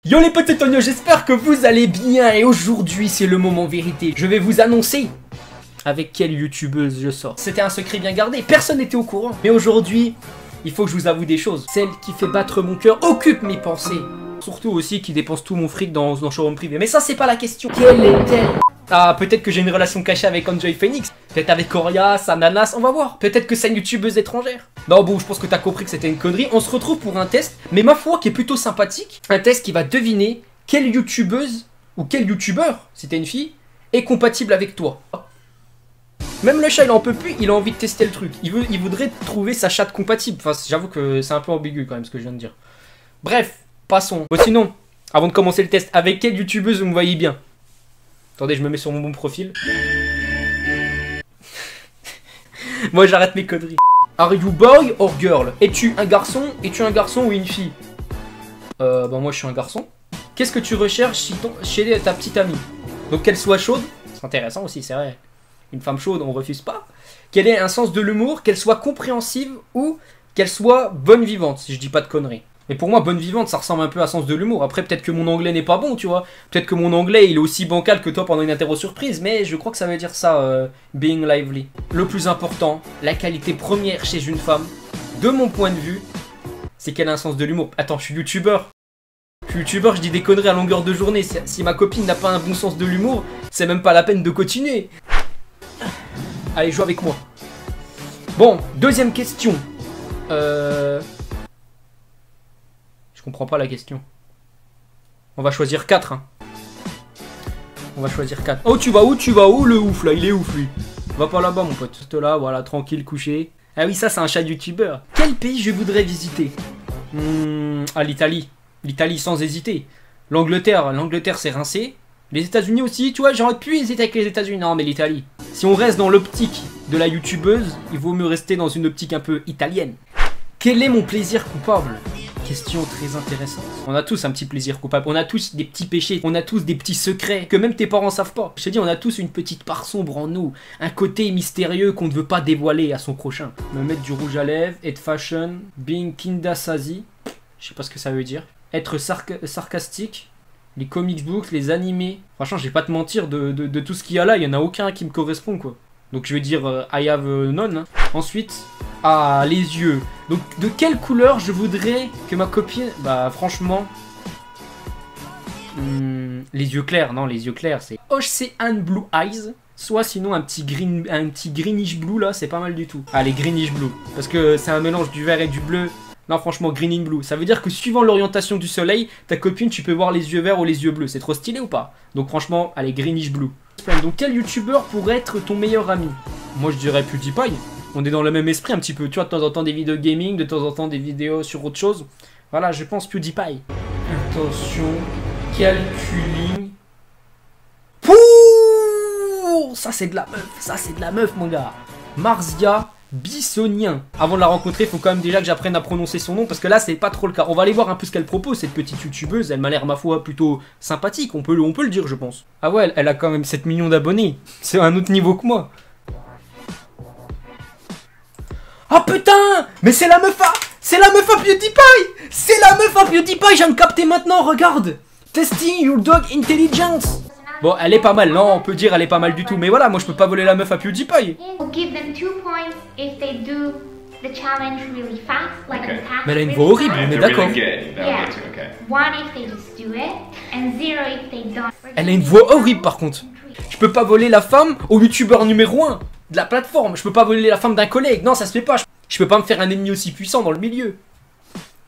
Yo les potes, c'est Tonio, j'espère que vous allez bien et aujourd'hui c'est le moment vérité. Je vais vous annoncer avec quelle youtubeuse je sors. C'était un secret bien gardé, personne n'était au courant. Mais aujourd'hui, il faut que je vous avoue des choses. Celle qui fait battre mon cœur occupe mes pensées. Surtout aussi qui dépense tout mon fric dans le showroom privé. Mais ça c'est pas la question. Quelle est-elle? Ah, peut-être que j'ai une relation cachée avec Enjoy Phoenix. Peut-être avec Coria, Sananas, on va voir. Peut-être que c'est une youtubeuse étrangère. Non bon, je pense que t'as compris que c'était une connerie. On se retrouve pour un test, mais ma foi qui est plutôt sympathique. Un test qui va deviner quelle youtubeuse ou quel youtubeur, si t'es une fille, est compatible avec toi. Même le chat il en peut plus, il a envie de tester le truc. Il voudrait trouver sa chatte compatible. Enfin j'avoue que c'est un peu ambigu quand même ce que je viens de dire. Bref, passons. Bon, sinon, avant de commencer le test, avec quelle youtubeuse vous me voyez bien? Attendez, je me mets sur mon bon profil. Moi j'arrête mes conneries. Are you boy or girl? Es-tu un garçon? Es-tu un garçon ou une fille? Bah moi je suis un garçon. Qu'est-ce que tu recherches chez ta petite amie? Donc qu'elle soit chaude. C'est intéressant aussi, c'est vrai. Une femme chaude, on refuse pas. Qu'elle ait un sens de l'humour, qu'elle soit compréhensive ou qu'elle soit bonne vivante, si je dis pas de conneries. Mais pour moi, bonne vivante, ça ressemble un peu à sens de l'humour. Après, peut-être que mon anglais n'est pas bon, tu vois. Peut-être que mon anglais, il est aussi bancal que toi pendant une interro surprise. Mais je crois que ça veut dire ça, being lively. Le plus important, la qualité première chez une femme, de mon point de vue, c'est qu'elle a un sens de l'humour. Attends, je suis youtubeur. Je suis youtubeur, je dis des conneries à longueur de journée. Si ma copine n'a pas un bon sens de l'humour, c'est même pas la peine de continuer. Allez, joue avec moi. Bon, deuxième question. Je comprends pas la question. On va choisir 4. Hein. On va choisir 4. Oh, tu vas où? Tu vas où le ouf là? Il est ouf lui. Va pas là-bas mon pote. Juste là, voilà, tranquille, couché. Ah oui, ça c'est un chat youtubeur. Quel pays je voudrais visiter? Ah, l'Italie. L'Italie sans hésiter. L'Angleterre. L'Angleterre c'est rincé. Les États-Unis aussi, tu vois, j'aurais pu hésiter avec les États-Unis. Non, mais l'Italie. Si on reste dans l'optique de la youtubeuse, il vaut mieux rester dans une optique un peu italienne. Quel est mon plaisir coupable? Question très intéressante. On a tous un petit plaisir coupable, on a tous des petits péchés, on a tous des petits secrets que même tes parents savent pas. Je te dis, on a tous une petite part sombre en nous, un côté mystérieux qu'on ne veut pas dévoiler à son prochain. Me mettre du rouge à lèvres, être fashion, being kindasazi, je sais pas ce que ça veut dire. Être sarcastique, les comics books, les animés. Franchement, je vais pas te mentir, de tout ce qu'il y a là, il y en a aucun qui me correspond quoi. Donc je vais dire I have none. Hein. Ensuite, les yeux. Donc de quelle couleur je voudrais que ma copine... Bah franchement... les yeux clairs, non les yeux clairs c'est... Ocean Blue Eyes. Soit sinon un petit greenish blue là, c'est pas mal du tout. Allez, greenish blue. Parce que c'est un mélange du vert et du bleu. Non franchement, green in blue. Ça veut dire que suivant l'orientation du soleil, ta copine tu peux voir les yeux verts ou les yeux bleus. C'est trop stylé ou pas? Donc franchement, allez, greenish blue. Donc quel youtubeur pourrait être ton meilleur ami? Moi je dirais PewDiePie. On est dans le même esprit un petit peu. Tu vois, de temps en temps des vidéos gaming, de temps en temps des vidéos sur autre chose. Voilà, je pense PewDiePie. Attention, calculing. Pouh, ça c'est de la meuf, ça c'est de la meuf mon gars. Marzia Bissonien. Avant de la rencontrer, il faut quand même déjà que j'apprenne à prononcer son nom parce que là c'est pas trop le cas. On va aller voir un peu ce qu'elle propose, cette petite youtubeuse. Elle m'a l'air ma foi plutôt sympathique, on peut le dire je pense. Ah ouais, elle a quand même 7 millions d'abonnés. C'est un autre niveau que moi. Ah putain! Mais c'est la meuf à... C'est la meuf à PewDiePie! C'est la meuf à PewDiePie, je viens de capter maintenant, regarde! Testing your dog intelligence! Bon, elle est pas mal, non, on peut dire elle est pas mal du tout. Mais voilà, moi je peux pas voler la meuf à PewDiePie. Mais elle a une voix horrible, on est d'accord. Elle a une voix horrible par contre. Je peux pas voler la femme au youtubeur numéro 1 de la plateforme. Je peux pas voler la femme d'un collègue. Non, ça se fait pas. Je peux pas me faire un ennemi aussi puissant dans le milieu.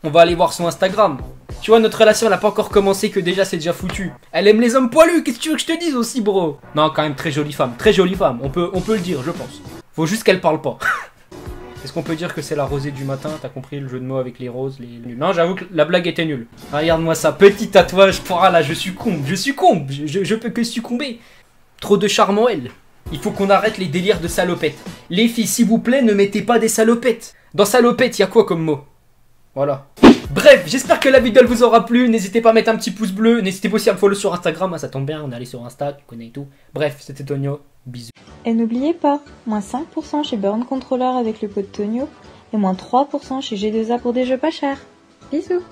On va aller voir son Instagram. Tu vois, notre relation elle a pas encore commencé que déjà c'est déjà foutu. Elle aime les hommes poilus, qu'est-ce que tu veux que je te dise aussi bro? Non, quand même très jolie femme, on peut le dire je pense. Faut juste qu'elle parle pas. Est-ce qu'on peut dire que c'est la rosée du matin? T'as compris le jeu de mots avec les roses, les... Non, j'avoue que la blague était nulle. Regarde-moi ça, petit tatouage, ah là je succombe, je peux que succomber. Trop de charme en elle. Il faut qu'on arrête les délires de salopettes. Les filles, s'il vous plaît, ne mettez pas des salopettes. Dans salopette, il y a quoi comme mot? Voilà. Bref, j'espère que la vidéo vous aura plu. N'hésitez pas à mettre un petit pouce bleu. N'hésitez pas aussi à me follow sur Instagram. Ça tombe bien, on est allé sur Insta, tu connais tout. Bref, c'était Tonio. Bisous. Et n'oubliez pas, moins 5% chez Burn Controller avec le code Tonio et moins 3% chez G2A pour des jeux pas chers. Bisous.